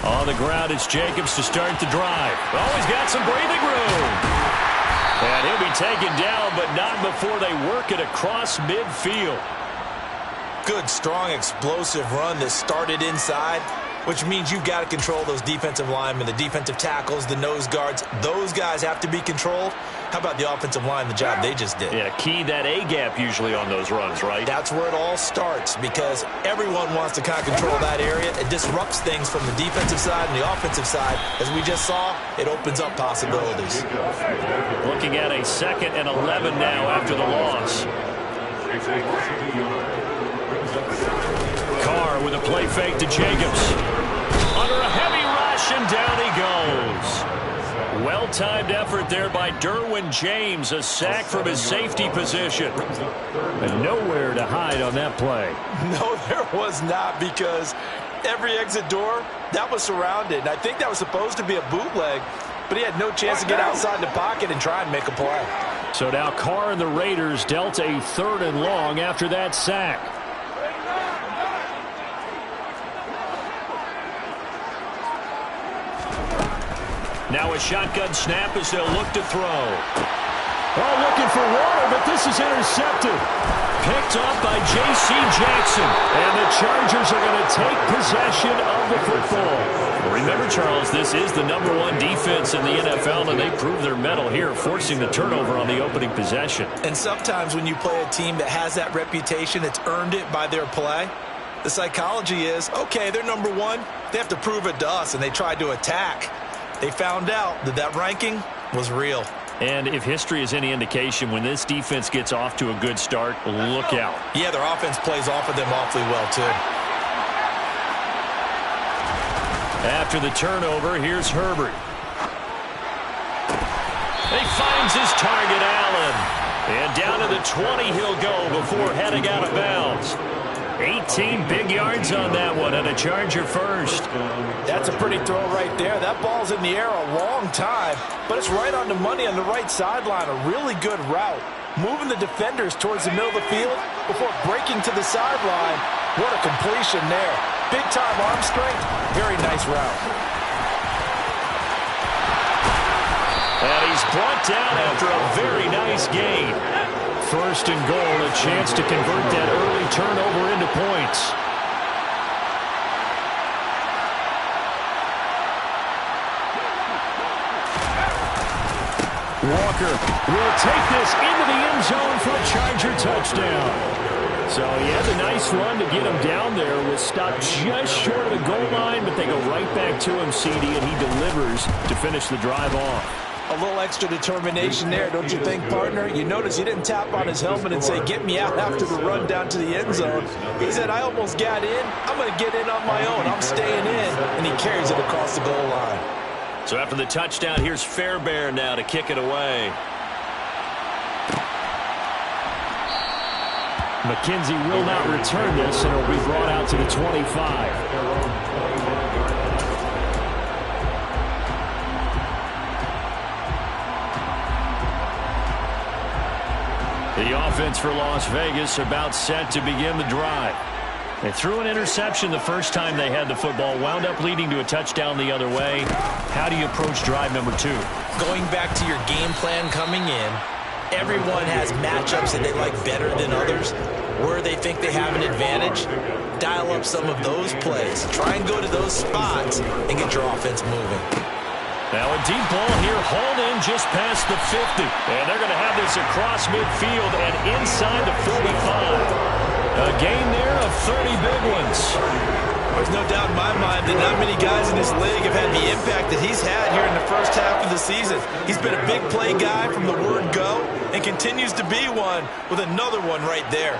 On the ground, it's Jacobs to start the drive. Oh, he's got some breathing room. And he'll be taken down, but not before they work it across midfield. Good, strong, explosive run that started inside, which means you've got to control those defensive linemen, the defensive tackles, the nose guards. Those guys have to be controlled. How about the offensive line, the job they just did? Yeah, key that A-gap usually on those runs, right? That's where it all starts because everyone wants to kind of control that area. It disrupts things from the defensive side and the offensive side. As we just saw, it opens up possibilities. Looking at a 2nd and 11 now after the loss. Carr with a play fake to Jacobs. Under a heavy rush, and down he goes. Well-timed effort there by Derwin James. A sack from his safety position. And nowhere to hide on that play. No, there was not, because every exit door, that was surrounded. I think that was supposed to be a bootleg, but he had no chance to get outside the pocket and try and make a play. So now Carr and the Raiders dealt a 3rd and long after that sack. Now a shotgun snap as they'll look to throw. Oh, looking for water, but this is intercepted. Picked up by J.C. Jackson. And the Chargers are going to take possession of the football. Remember, Charles, this is the #1 defense in the NFL, and they prove their mettle here, forcing the turnover on the opening possession. And sometimes when you play a team that has that reputation, it's earned it by their play. The psychology is, okay, they're #1. They have to prove it to us, and they tried to attack. They found out that that ranking was real. And if history is any indication, when this defense gets off to a good start, look out. Yeah, their offense plays off of them awfully well, too. After the turnover, here's Herbert. He finds his target, Allen. And down to the 20 he'll go before heading out of bounds. 18 big yards on that one, and a Charger first. That's a pretty throw right there. That ball's in the air a long time, but it's right on the money on the right sideline. A really good route. Moving the defenders towards the middle of the field before breaking to the sideline. What a completion there. Big-time arm strength. Very nice route. And he's brought down after a very nice gain. 1st and goal, a chance to convert that early turnover into points. Walker will take this into the end zone for a Charger touchdown. So he had a nice run to get him down there. Was stopped just short of the goal line, but they go right back to him, CD, and he delivers to finish the drive off. A little extra determination there, don't you think, partner? You notice he didn't tap on his helmet and say, get me out after the run down to the end zone. He said, I almost got in. I'm going to get in on my own. I'm staying in. And he carries it across the goal line. So after the touchdown, here's Fairbairn now to kick it away. McKenzie will not return this, and it'll be brought out to the 25. The offense for Las Vegas about set to begin the drive. They threw an interception the first time they had the football, wound up leading to a touchdown the other way. How do you approach drive number 2? Going back to your game plan coming in, everyone has matchups that they like better than others. Where they think they have an advantage, dial up some of those plays. Try and go to those spots and get your offense moving. Now a deep ball here, hauled in just past the 50. And they're going to have this across midfield and inside the 45. A gain there of 30 big ones. There's no doubt in my mind that not many guys in this league have had the impact that he's had here in the first half of the season. He's been a big play guy from the word go and continues to be one with another one right there.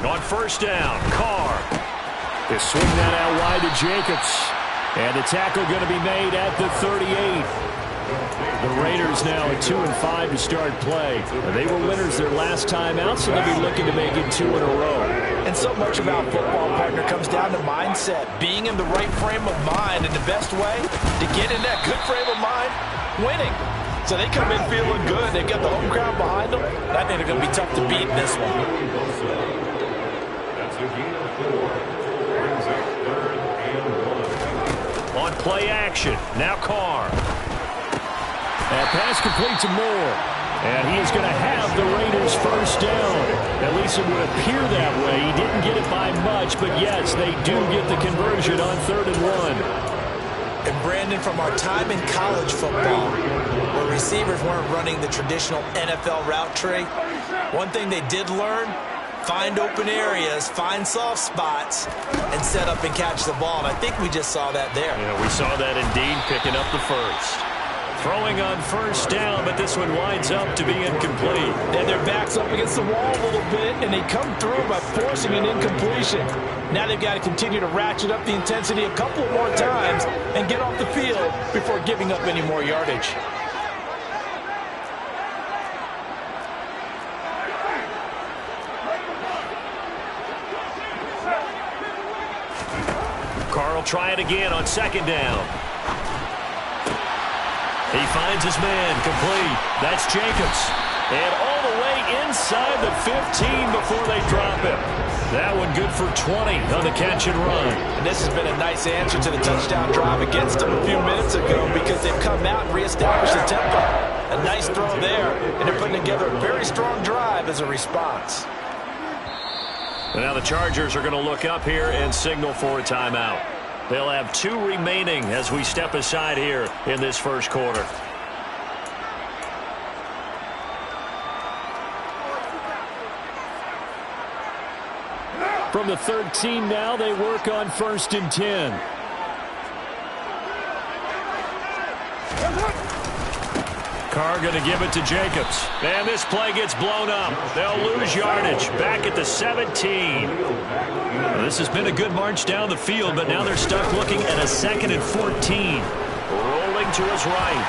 On 1st down, Carr. They swing that out wide to Jacobs. And the tackle going to be made at the 38. The Raiders now at 2-5 to start play. They were winners their last time out, so they'll be looking to make it 2 in a row. And so much about football, partner, comes down to mindset. Being in the right frame of mind, and the best way to get in that good frame of mind, winning. So they come in feeling good. They've got the home crowd behind them. I think they're going to be tough to beat in this one. That's a gain of 4. Brings up 3rd and 1. On play action, now Carr. That pass complete to Moore. And he is going to have the Raiders first down. At least it would appear that way. He didn't get it by much, but yes, they do get the conversion on 3rd and 1. And Brandon, from our time in college football, where receivers weren't running the traditional NFL route tree, one thing they did learn, find open areas, find soft spots, and set up and catch the ball. And I think we just saw that there. Yeah, we saw that indeed, picking up the first. Throwing on first down, but this one winds up to be incomplete. And their back's up against the wall a little bit, and they come through by forcing an incompletion. Now they've got to continue to ratchet up the intensity a couple more times and get off the field before giving up any more yardage. Carr will try it again on 2nd down. He finds his man, complete. That's Jacobs. And all the way inside the 15 before they drop him. That one good for 20 on the catch and run. And this has been a nice answer to the touchdown drive against them a few minutes ago because they've come out and reestablished the tempo. A nice throw there, and they're putting together a very strong drive as a response. And now the Chargers are going to look up here and signal for a timeout. They'll have 2 remaining as we step aside here in this first quarter. From the 13 now, they work on 1st and 10. Carr going to give it to Jacobs. And this play gets blown up. They'll lose yardage. Back at the 17. Well, this has been a good march down the field, but now they're stuck looking at a 2nd and 14. Rolling to his right.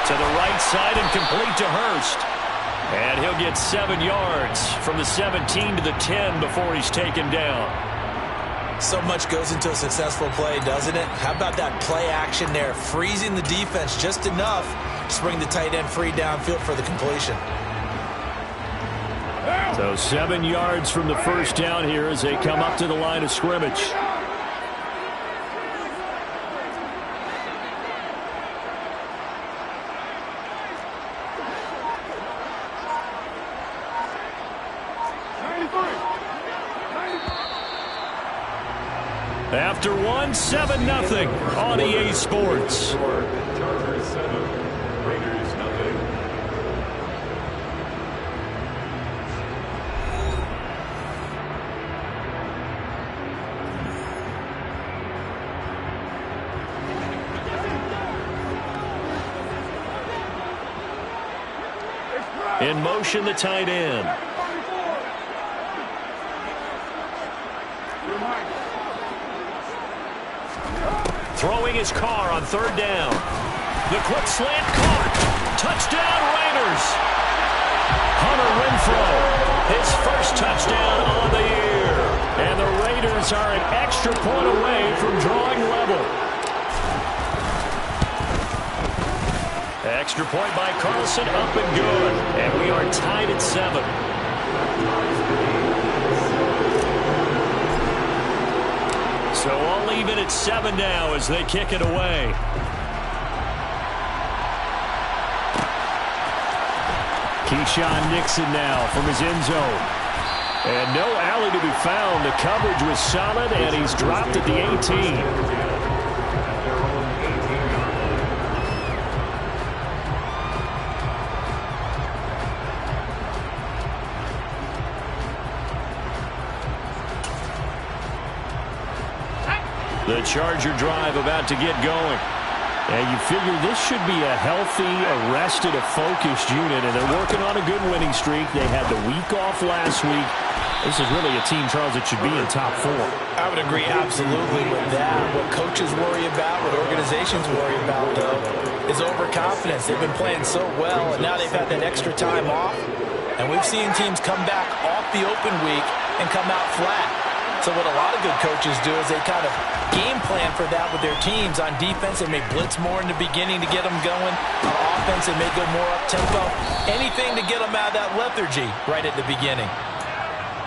To the right side and complete to Hurst. And he'll get 7 yards from the 17 to the 10 before he's taken down. So much goes into a successful play, doesn't it? How about that play action there? Freezing the defense just enough to bring the tight end free downfield for the completion. So 7 yards from the first down here as they come up to the line of scrimmage. After one, 7-0 on EA Sports. Chargers 7, Raiders 0. In motion, the tight end. Throwing his Carr on 3rd down. The quick slant caught. Touchdown Raiders. Hunter Renfrow, his first touchdown on the year. And the Raiders are an extra point away from drawing level. Extra point by Carlson, up and good. And we are tied at 7. So all even at 7 now as they kick it away. Keyshawn Nixon now from his end zone. And no alley to be found. The coverage was solid, and he's dropped at the 18. The Charger drive about to get going. And you figure this should be a healthy, arrested, a focused unit, and they're working on a good winning streak. They had the week off last week. This is really a team, Charles, that should be in top 4. I would agree absolutely with that. What coaches worry about, what organizations worry about, though, is overconfidence. They've been playing so well, and now they've had that extra time off. And we've seen teams come back off the open week and come out flat. So what a lot of good coaches do is they kind of game plan for that with their teams. On defense, they may blitz more in the beginning to get them going. On offense, they may go more up-tempo. Anything to get them out of that lethargy right at the beginning.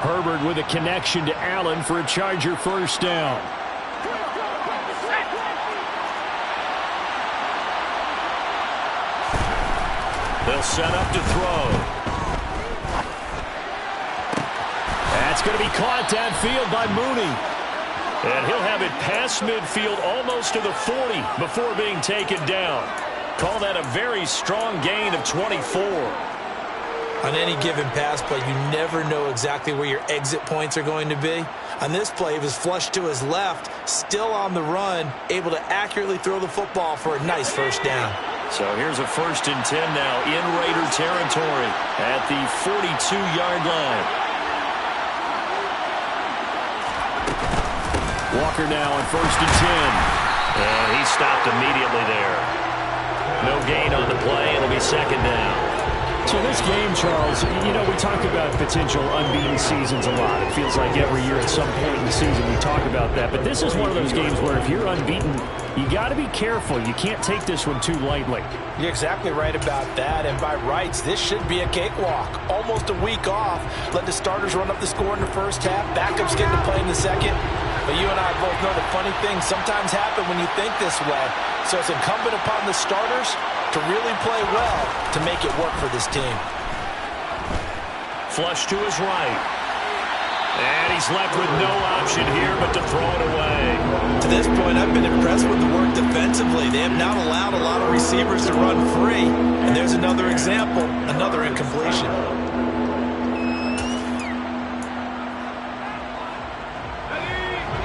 Herbert with a connection to Allen for a Charger first down. They'll set up to throw. That's going to be caught downfield by Mooney. And he'll have it past midfield almost to the 40 before being taken down. Call that a very strong gain of 24. On any given pass play, you never know exactly where your exit points are going to be. On this play, he was flushed to his left, still on the run, able to accurately throw the football for a nice first down. So here's a 1st and 10 now in Raider territory at the 42-yard line. Walker now on 1st and 10. And he stopped immediately there. No gain on the play. It'll be 2nd down. So this game, Charles, you know, we talk about potential unbeaten seasons a lot. It feels like every year at some point in the season we talk about that. But this is one of those games where if you're unbeaten, you got to be careful. You can't take this one too lightly. You're exactly right about that. And by rights, this should be a cakewalk. Almost a week off. Let the starters run up the score in the first half. Backups get to play in the second. But you and I both know the funny things sometimes happen when you think this way. So it's incumbent upon the starters to really play well to make it work for this team. Flush to his right. And he's left with no option here but to throw it away. To this point, I've been impressed with the work defensively. They have not allowed a lot of receivers to run free. And there's another example, another incompletion.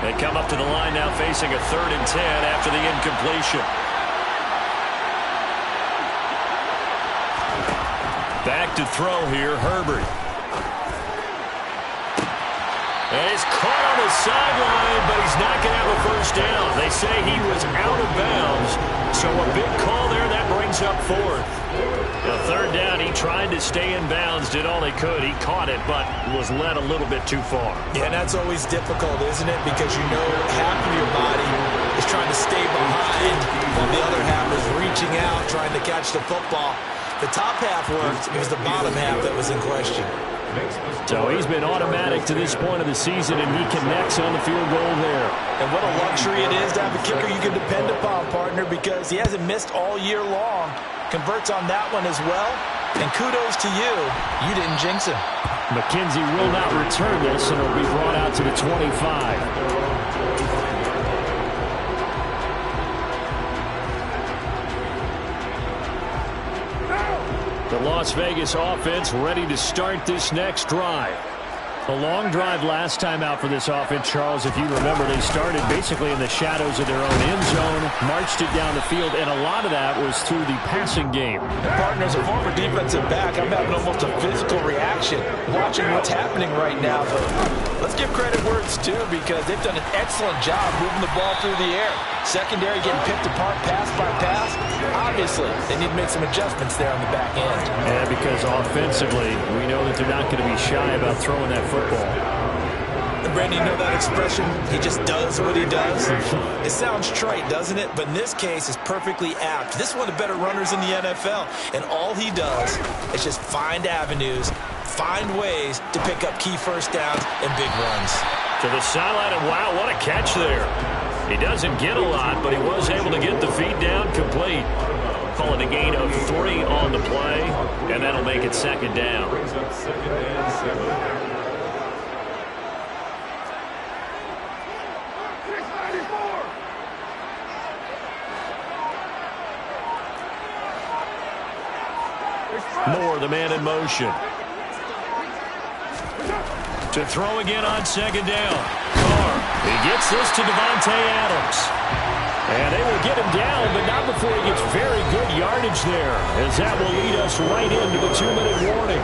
They come up to the line now facing a 3rd and 10 after the incompletion. Back to throw here, Herbert. And he's caught on the sideline, but he's not going to have a first down. They say he was out of bounds, so a big call there. That brings up 4th. The 3rd down, he tried to stay in bounds, did all he could. He caught it, but was led a little bit too far. Yeah, and that's always difficult, isn't it? Because you know half of your body is trying to stay behind, while the other half is reaching out, trying to catch the football. The top half worked. It was the bottom half that was in question. So he's been automatic to this point of the season, and he connects on the field goal there. And what a luxury it is to have a kicker you can depend upon, partner, because he hasn't missed all year long. Converts on that one as well. And kudos to you. You didn't jinx him. McKenzie will not return this, and it'll be brought out to the 25. The Las Vegas offense ready to start this next drive. A long drive last time out for this offense, Charles. If you remember, they started basically in the shadows of their own end zone, marched it down the field, and a lot of that was through the passing game. Partner, as a former defensive back, I'm having almost a physical reaction watching what's happening right now. But let's give credit where it's due, because they've done an excellent job moving the ball through the air. Secondary getting picked apart pass by pass. Obviously, they need to make some adjustments there on the back end. And because offensively, we know that they're not going to be shy about throwing that football. And Brandon, you know that expression, he just does what he does? It sounds trite, doesn't it? But in this case, it's perfectly apt. This is one of the better runners in the NFL. And all he does is just find avenues, find ways to pick up key first downs and big runs. To the sideline, and wow, what a catch there. He doesn't get a lot, but he was able to get the feed down complete. Call it a gain of 3 on the play, and that'll make it 2nd down. Moore, the man in motion. To throw again on 2nd down. Carr, he gets this to Devontae Adams. And they will get him down, but not before he gets very good yardage there, as that will lead us right into the 2-minute warning.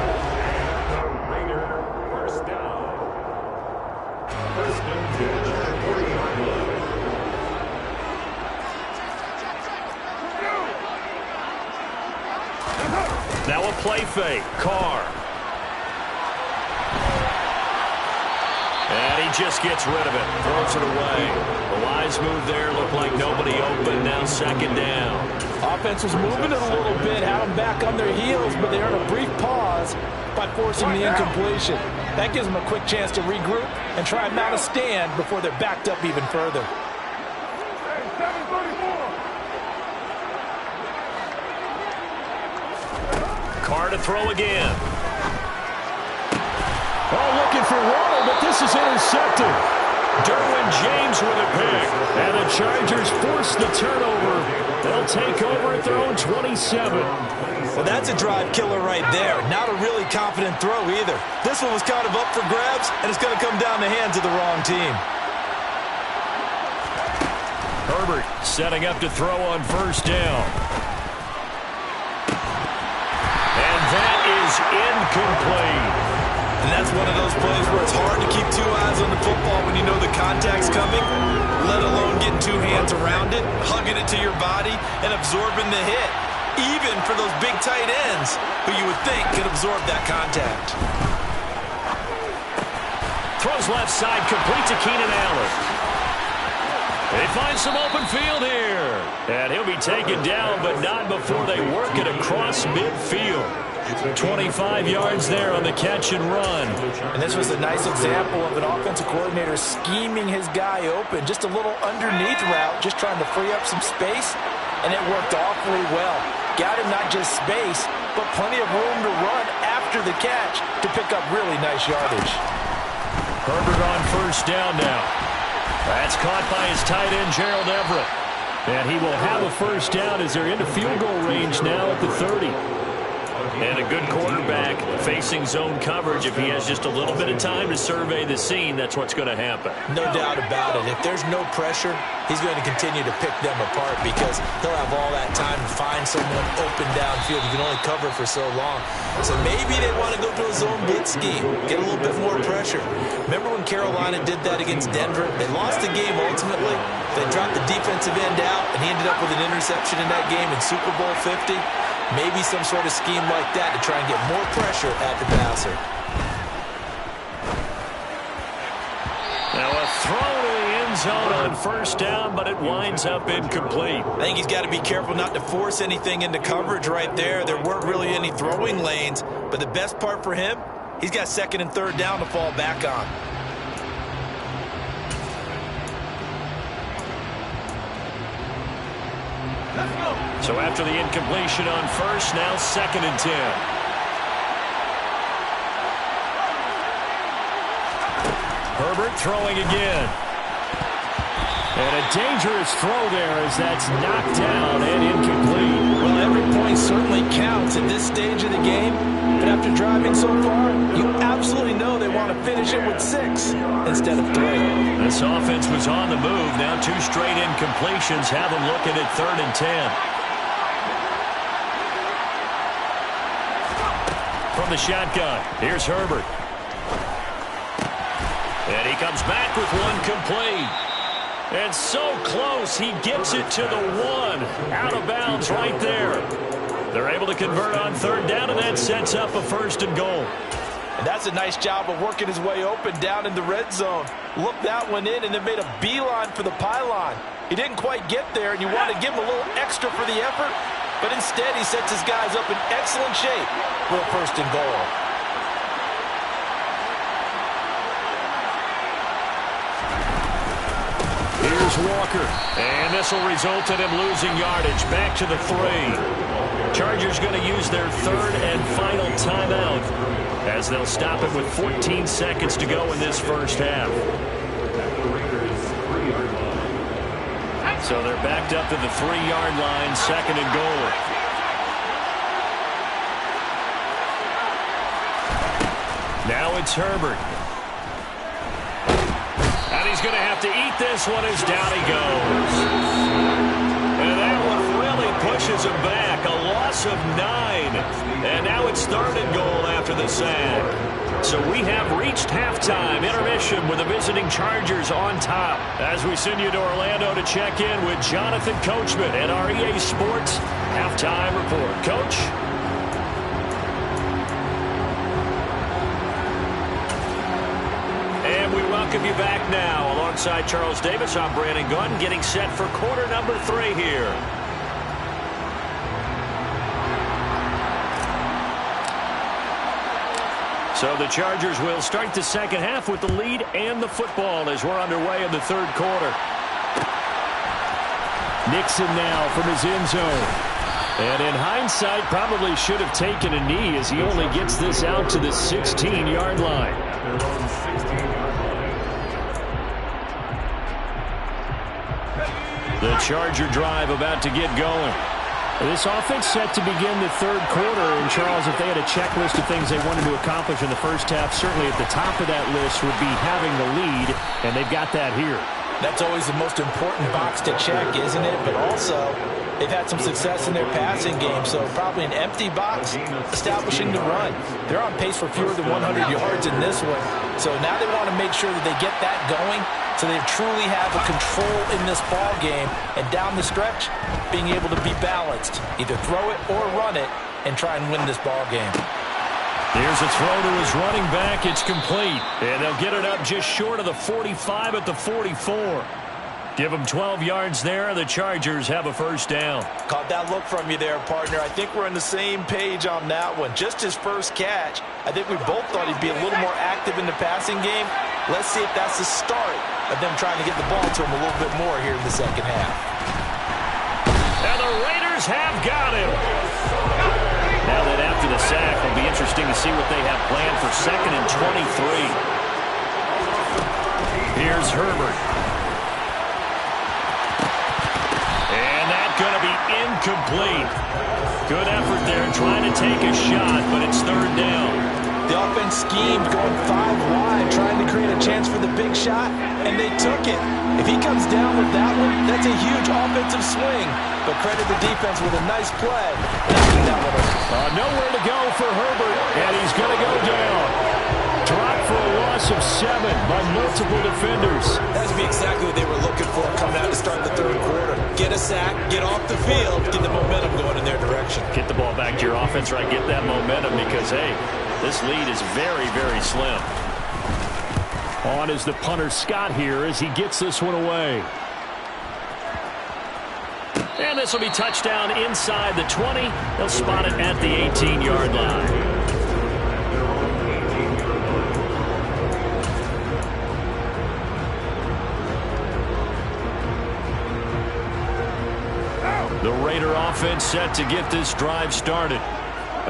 Raider first down. First and 10, 45 line. Now a play fake. Carr. And he just gets rid of it. Throws it away. The wise move there. Looked like nobody open. Now second down. Offense was moving it a little bit, had them back on their heels, but they earned a brief pause by forcing the incompletion. That gives them a quick chance to regroup and try and mount a stand before they're backed up even further. Carr to throw again. Oh, looking for water, but this is intercepted. Derwin James with a pick. And the Chargers force the turnover. They'll take over at their own 27. Well, that's a drive killer right there. Not a really confident throw either. This one was kind of up for grabs, and it's going to come down the hands of the wrong team. Herbert setting up to throw on first down. And that is incomplete. And that's one of those plays where it's hard to keep two eyes on the football when you know the contact's coming, let alone getting two hands around it, hugging it to your body, and absorbing the hit, even for those big tight ends who you would think could absorb that contact. Throws left side, complete to Keenan Allen. They find some open field here. And he'll be taken down, but not before they work it across midfield. 25 yards there on the catch and run. And this was a nice example of an offensive coordinator scheming his guy open. Just a little underneath route, just trying to free up some space, and it worked awfully well. Got him not just space, but plenty of room to run after the catch to pick up really nice yardage. Herbert on first down now. That's caught by his tight end, Gerald Everett. And he will have a first down as they're into field goal range now at the 30. And a good quarterback facing zone coverage. If he has just a little bit of time to survey the scene, that's what's going to happen. No doubt about it. If there's no pressure, he's going to continue to pick them apart because he'll have all that time to find someone open downfield. You can only cover for so long. So maybe they want to go to a zone blitz scheme, get a little bit more pressure. Remember when Carolina did that against Denver? They lost the game ultimately. They dropped the defensive end out, and he ended up with an interception in that game in Super Bowl 50. Maybe some sort of scheme like that to try and get more pressure at the passer. Now a throw to the end zone on first down, but it winds up incomplete. I think he's got to be careful not to force anything into coverage right there. There weren't really any throwing lanes, but the best part for him, he's got second and third down to fall back on. So after the incompletion on first, now second and 10. Herbert throwing again. And a dangerous throw there as that's knocked down and incomplete. Well, every point certainly counts at this stage of the game. But after driving so far, you absolutely know they want to finish it with 6 instead of 3. This offense was on the move. Now 2 straight incompletions have them looking at third and 10. From the shotgun, here's Herbert. And he comes back with one complete. And so close, he gets it to the 1. Out of bounds right there. They're able to convert on third down, and that sets up a first and goal. And that's a nice job of working his way open down in the red zone. Looked that one in and then made a beeline for the pylon. He didn't quite get there, and you want to give him a little extra for the effort. But instead, he sets his guys up in excellent shape for a first and goal. Here's Walker. And this will result in him losing yardage. Back to the 3. Chargers going to use their third and final timeout as they'll stop it with 14 seconds to go in this first half. So they're backed up to the 3-yard line, second and goal. Now it's Herbert. And he's going to have to eat this one as down he goes. And that one really pushes him back. A loss of 9. And now it's third and goal after the sack. So we have reached halftime intermission with the visiting Chargers on top. As we send you to Orlando to check in with Jonathan Coachman at our EA Sports Halftime Report. Coach? And we welcome welcome you back now. Alongside Charles Davis, I'm Brandon Gunn, getting set for quarter number 3 here. So the Chargers will start the second half with the lead and the football as we're underway in the third quarter. Nixon now from his end zone. And in hindsight, probably should have taken a knee as he only gets this out to the 16-yard line. The Charger drive about to get going. This offense set to begin the third quarter. And, Charles, if they had a checklist of things they wanted to accomplish in the first half, certainly at the top of that list would be having the lead, and they've got that here. That's always the most important box to check, isn't it? But also, they've had some success in their passing game, so probably an empty box establishing the run. They're on pace for fewer than 100 yards in this one. So now they want to make sure that they get that going so they truly have a control in this ball game. And down the stretch, being able to be balanced. Either throw it or run it and try and win this ball game. Here's a throw to his running back. It's complete. And they'll get it up just short of the 45 at the 44. Give them 12 yards there. The Chargers have a first down. Caught that look from you there, partner. I think we're on the same page on that one. Just his first catch. I think we both thought he'd be a little more active in the passing game. Let's see if that's the start of them trying to get the ball to him a little bit more here in the second half. And the Raiders have got him. Now that after the sack, it'll be interesting to see what they have planned for 2nd and 23. Here's Herbert. And that's going to be incomplete. Good effort there trying to take a shot, but it's third down. The offense schemed going 5 wide, trying to create a chance for the big shot, and they took it. If he comes down with that one, that's a huge offensive swing. But credit the defense with a nice play. Nowhere to go for Herbert, and he's going to go down. Dropped for a loss of 7 by multiple defenders. That would be exactly what they were looking for coming out to start the third quarter. Get a sack, get off the field, get the momentum going in their direction. Get the ball back to your offense, right? Get that momentum because, hey, this lead is very, very slim. On is the punter Scott here as he gets this one away. And this will be touchdown inside the 20. They'll spot it at the 18-yard line. The Raider offense set to get this drive started.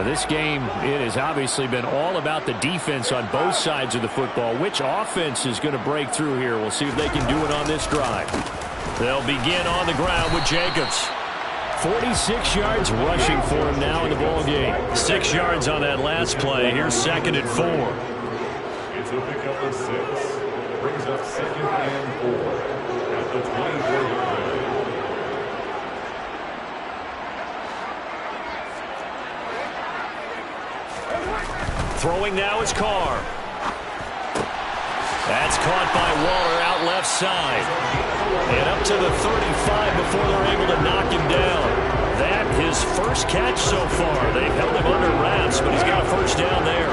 This game, it has obviously been all about the defense on both sides of the football. Which offense is going to break through here? We'll see if they can do it on this drive. They'll begin on the ground with Jacobs. 46 yards rushing for him now in the ball game. 6 yards on that last play. Here's 2nd and 4. It's a pickup of 6. Brings up 2nd and 4 at the 24-yard line. Throwing now is Carr. That's caught by Waller out left side. And up to the 35 before they're able to knock him down. That his first catch so far. They've held him under wraps, but he's got a first down there.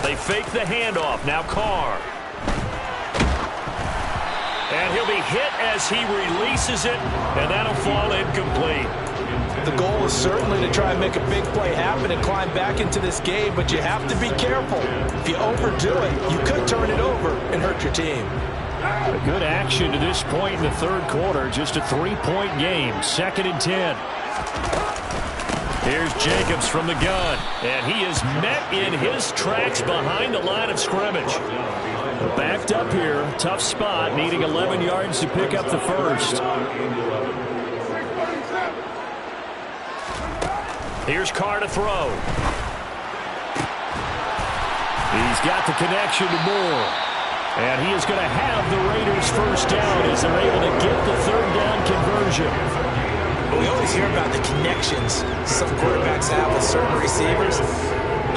They fake the handoff. Now Carr. And he'll be hit as he releases it, and that'll fall incomplete. The goal is certainly to try and make a big play happen and climb back into this game, but you have to be careful. If you overdo it, you could turn it over and hurt your team. A good action to this point in the third quarter. Just a 3-point game. 2nd and 10. Here's Jacobs from the gun, and he is met in his tracks behind the line of scrimmage. Backed up here, tough spot, needing 11 yards to pick up the first. Here's Carr to throw. He's got the connection to Moore. And he is going to have the Raiders first down as they're able to get the third down conversion. We always hear about the connections some quarterbacks have with certain receivers.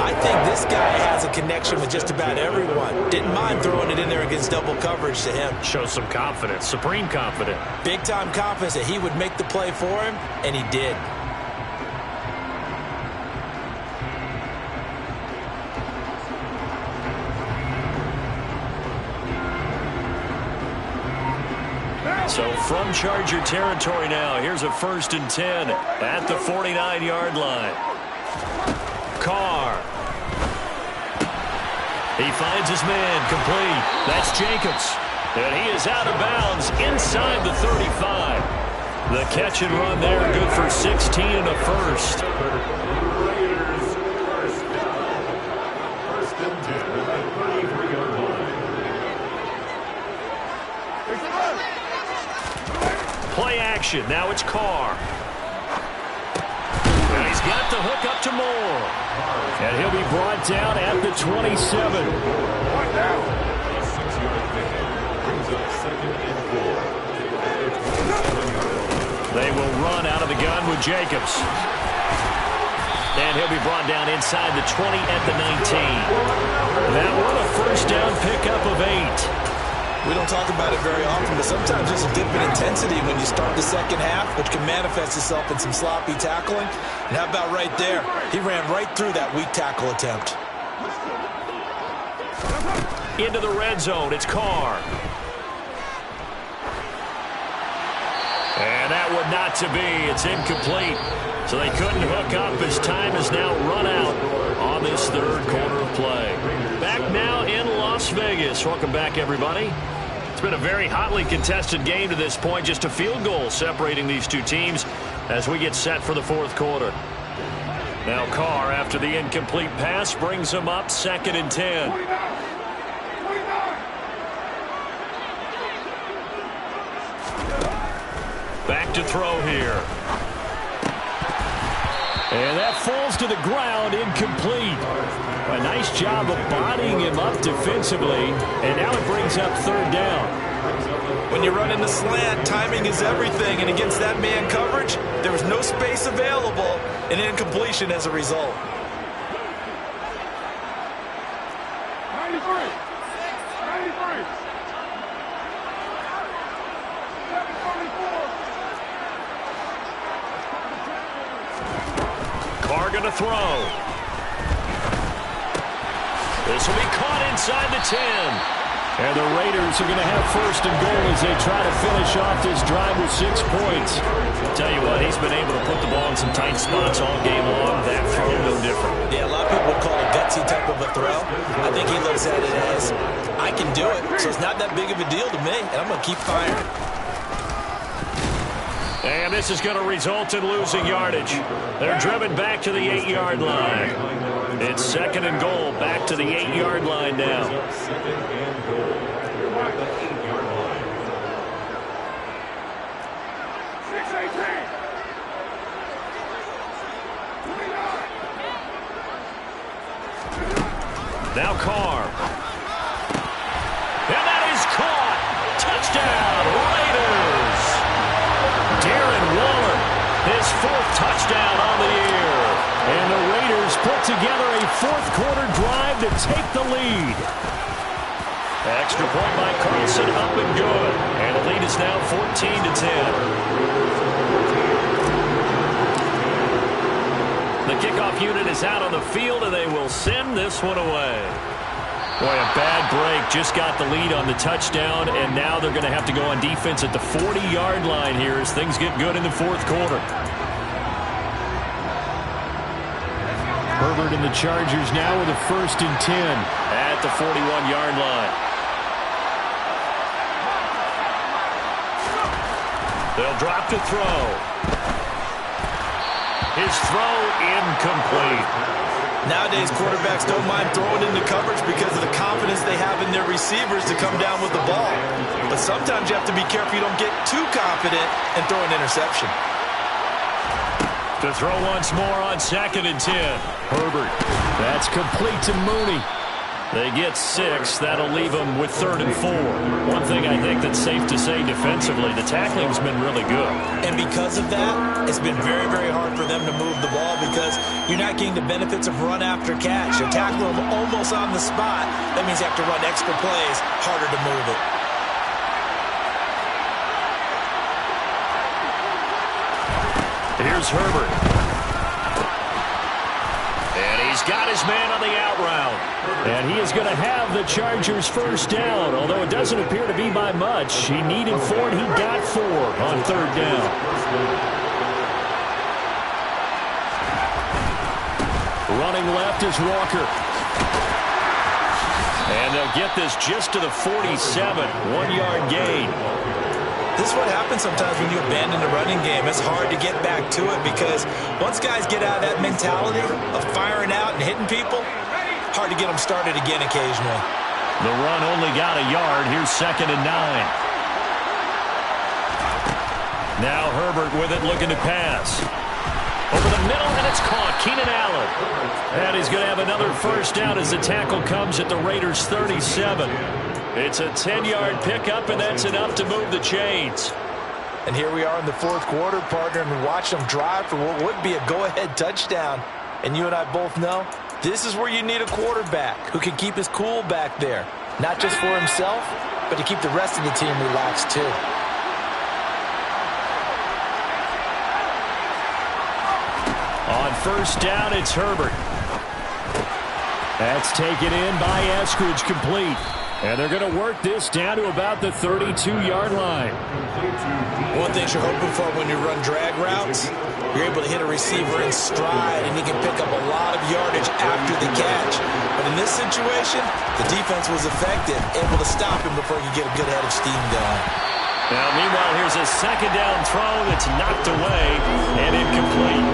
I think this guy has a connection with just about everyone. Didn't mind throwing it in there against double coverage to him. Shows some confidence, supreme confidence. Big-time confidence that he would make the play for him, and he did. So from Charger territory now, here's a 1st and 10 at the 49-yard line. Carr. He finds his man complete. That's Jacobs. And he is out of bounds inside the 35. The catch and run there, good for 16 and a first. Raiders first down. 1st and 10 at the 33-yard line. Play action. Now it's Carr. And he's got the hook up to Moore. And he'll be brought down at the 27. A 6-yard gain brings up 2nd and 4. They will run out of the gun with Jacobs. And he'll be brought down inside the 20 at the 19. That one a 1st down pickup of 8. We don't talk about it very often, but sometimes there's a dip in intensity when you start the second half, which can manifest itself in some sloppy tackling. And how about right there? He ran right through that weak tackle attempt. Into the red zone, it's Carr. And that one not to be. It's incomplete. So they couldn't hook up as time is now run out on this 3rd quarter of play. Back now in Las Vegas. Welcome back, everybody. It's been a very hotly contested game to this point. Just a field goal separating these two teams as we get set for the 4th quarter. Now Carr, after the incomplete pass, brings him up 2nd and 10. Back to throw here. And that falls to the ground, incomplete. A nice job of bodying him up defensively, and now it brings up 3rd down. When you run in the slant, timing is everything, and against that man coverage, there was no space available, and incompletion as a result. 93. Carr going to throw. This will be caught inside the 10. And the Raiders are going to have 1st and goal as they try to finish off this drive with 6 points. I'll tell you what, he's been able to put the ball in some tight spots all game long. That throw, no different. Yeah, a lot of people would call it a gutsy type of a throw. I think he looks at it as, I can do it, so it's not that big of a deal to me, and I'm going to keep firing. And this is going to result in losing yardage. They're driven back to the 8-yard line. It's 2nd and goal, back to the 8-yard line now. 2nd and goal at the 8-yard line. 6-18. Now Carr. And that is caught. Touchdown, Raiders. Darren Waller, his 4th touchdown on the year. And the Raiders put together a 4th quarter drive to take the lead. Extra point by Carlson, up and good. And the lead is now 14-10. The kickoff unit is out on the field, and they will send this one away. Boy, a bad break. Just got the lead on the touchdown, and now they're going to have to go on defense at the 40-yard line here as things get good in the 4th quarter. Herbert and the Chargers now with a 1st and 10 at the 41-yard line. They'll drop to throw. His throw incomplete. Nowadays, quarterbacks don't mind throwing into coverage because of the confidence they have in their receivers to come down with the ball. But sometimes you have to be careful you don't get too confident and throw an interception. To throw once more on 2nd and 10. Herbert. That's complete to Mooney. They get 6. That'll leave them with 3rd and 4. One thing I think that's safe to say defensively, the tackling's been really good. And because of that, it's been very, very hard for them to move the ball because you're not getting the benefits of run after catch. You tackle them almost on the spot. That means you have to run extra plays, harder to move it. Here's Herbert. And he He's got his man on the out route. And he is going to have the Chargers first down, although it doesn't appear to be by much. He needed 4, and he got 4 on third down. Running left is Walker. And they'll get this just to the 47, 1-yard gain. This is what happens sometimes when you abandon the running game. It's hard to get back to it because once guys get out of that mentality of firing out and hitting people, hard to get them started again occasionally. The run only got a yard. Here's 2nd and 9. Now Herbert with it, looking to pass. Over the middle, and it's caught. Keenan Allen. And he's going to have another first down as the tackle comes at the Raiders' 37. It's a 10-yard pickup, and that's enough to move the chains. And here we are in the 4th quarter, partner, and we watch them drive for what would be a go-ahead touchdown. And you and I both know this is where you need a quarterback who can keep his cool back there. Not just for himself, but to keep the rest of the team relaxed too. On first down, it's Herbert. That's taken in by Eskridge, complete. And they're going to work this down to about the 32-yard line. One thing you're hoping for when you run drag routes, you're able to hit a receiver in stride, and he can pick up a lot of yardage after the catch. But in this situation, the defense was effective, able to stop him before he could get a good head of steam going. Now, meanwhile, here's a 2nd down throw that's knocked away and incomplete.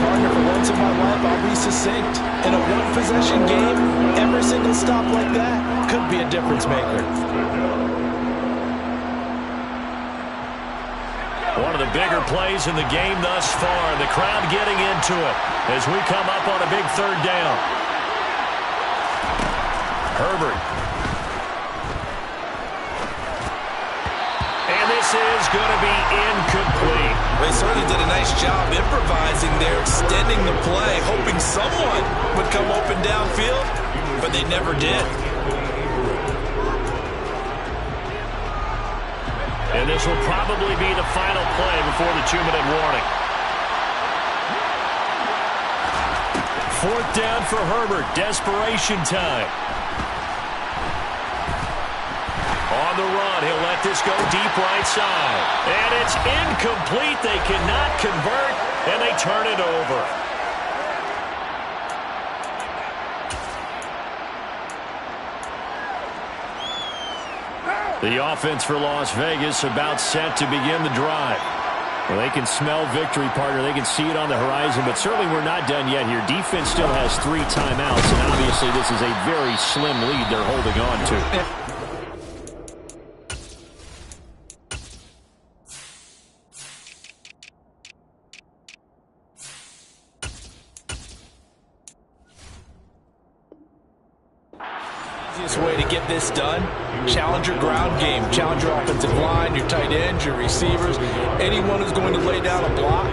Partner, for once in my life, I'll be succinct. In a one-possession game, every single stop like that could be a difference maker. One of the bigger plays in the game thus far. The crowd getting into it as we come up on a big 3rd down. Herbert. And this is going to be incomplete. They certainly did a nice job improvising there, extending the play, hoping someone would come open downfield, but they never did. And this will probably be the final play before the 2-minute warning. 4th down for Herbert. Desperation time. On the run, he'll let this go deep right side. And it's incomplete. They cannot convert, and they turn it over. The offense for Las Vegas about set to begin the drive. Well, they can smell victory, partner. They can see it on the horizon, but certainly we're not done yet here. Defense still has 3 timeouts, and obviously this is a very slim lead they're holding on to. Easiest way to get this done, challenge your ground game, challenge your offensive line, your tight ends, your receivers, anyone who's going to lay down a block.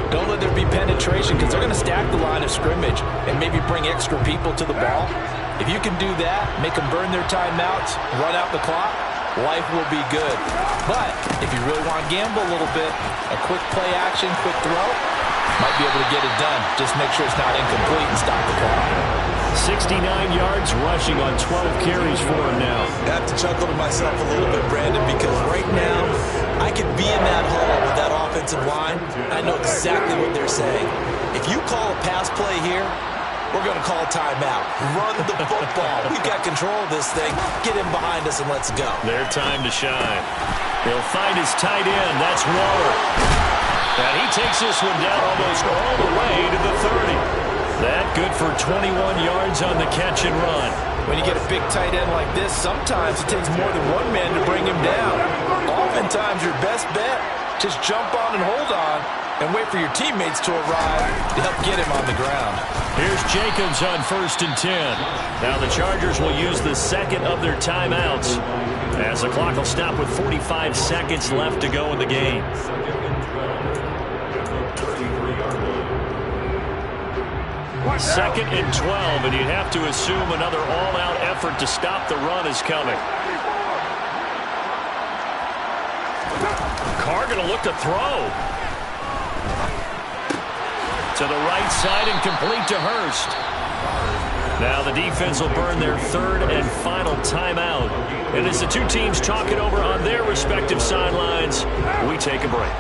Don't let there be penetration because they're going to stack the line of scrimmage and maybe bring extra people to the ball. If you can do that, make them burn their timeouts, run out the clock, life will be good. But if you really want to gamble a little bit, a quick play action, quick throw, might be able to get it done. Just make sure it's not incomplete and stop the clock. 69 yards rushing on 12 carries for him now. I have to chuckle to myself a little bit, Brandon, because right now I could be in that hole with that offensive line. I know exactly what they're saying. If you call a pass play here, we're going to call a timeout. Run the football. We've got control of this thing. Get him behind us and let's go. Their time to shine. He'll find his tight end. That's Waller. And he takes this one down almost all the way to the 30. That good for 21 yards on the catch and run. When you get a big tight end like this, sometimes it takes more than one man to bring him down. Oftentimes, your best bet, just jump on and hold on and wait for your teammates to arrive to help get him on the ground. Here's Jacobs on 1st and 10. Now the Chargers will use the 2nd of their timeouts as the clock will stop with 45 seconds left to go in the game. 2nd and 12, and you'd have to assume another all-out effort to stop the run is coming. Carr going to look to throw. To the right side and complete to Hurst. Now the defense will burn their third and final timeout. And as the two teams talk it over on their respective sidelines, we take a break.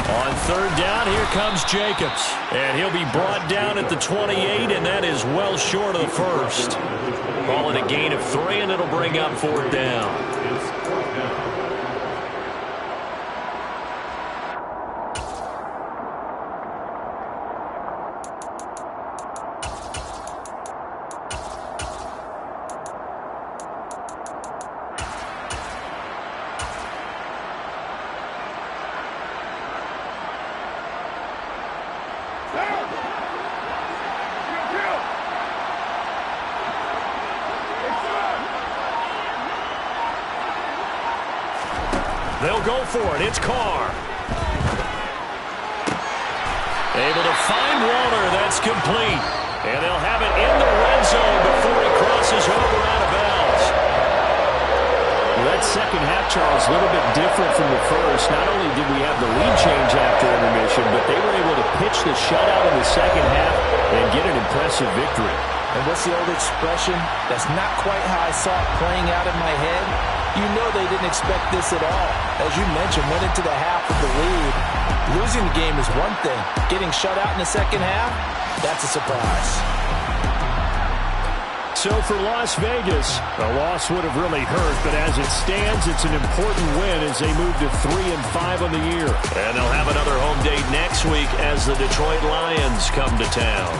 On third down, here comes Jacobs. And he'll be brought down at the 28, and that is well short of the first. Call it a gain of 3, and it'll bring up fourth down. They'll go for it. It's Carr. Able to find Waller. That's complete. And they'll have it in the red zone before he crosses over out of bounds. Well, that second half, Charles, a little bit different from the first. Not only did we have the lead change after intermission, but they were able to pitch the shutout in the second half and get an impressive victory. And what's the old expression? That's not quite how I saw it playing out in my head. You know they didn't expect this at all. As you mentioned, went into the half with the lead. Losing the game is one thing. Getting shut out in the second half, that's a surprise. So for Las Vegas, the loss would have really hurt, but as it stands, it's an important win as they move to 3-5 on the year. And they'll have another home date next week as the Detroit Lions come to town.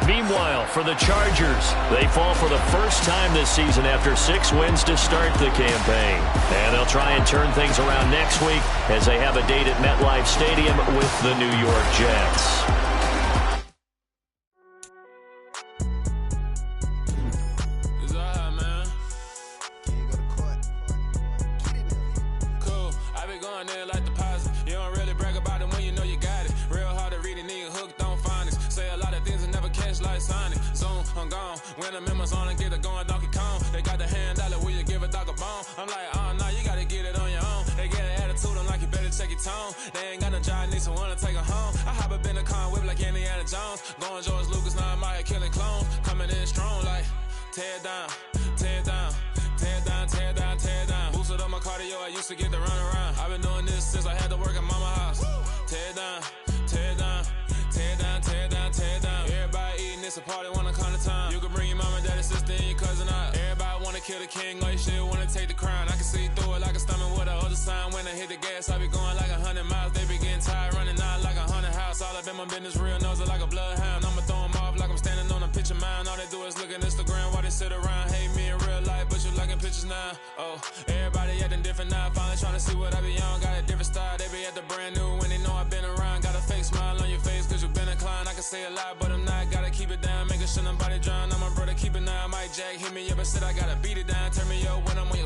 Meanwhile, for the Chargers, they fall for the first time this season after 6 wins to start the campaign. And they'll try and turn things around next week as they have a date at MetLife Stadium with the New York Jets. They ain't got no job, need someone to take her home. I hop up in the car, whip like Indiana Jones. Going George Lucas, now I'm out here killing clones. Coming in strong like, tear down, tear down, tear down, tear down, tear down. Boosted up my cardio, I used to get to run around. I've been doing this since I had to work at mama house. Tear down, tear down, tear down, tear down, tear down. Everybody eating, it's a party, wanna come to time. You can bring your mama, daddy, sister, and your cousin out. Everybody wanna kill the king, or you shit wanna take the crown. I can see through it like a stomach with a other sign. When I hit the gas, I be going like 100 miles. They be getting tired, running out like 100 house. All up in my business, real nose like a bloodhound. I'ma throw them off like I'm standing on a picture mound. All they do is look at Instagram while they sit around. Hate me in real life, but you liking pictures now. Oh, everybody acting different now. Finally trying to see what I be on. Got a different style, they be at the brand new when they know I've been around. Got a fake smile on your face cause you been inclined. I can say a lot, but I'm not. Gotta keep it down, making sure nobody drown. I'm my brother, keep it now. Mike Jack hit me up and said I gotta beat it down. Turn me up when I'm on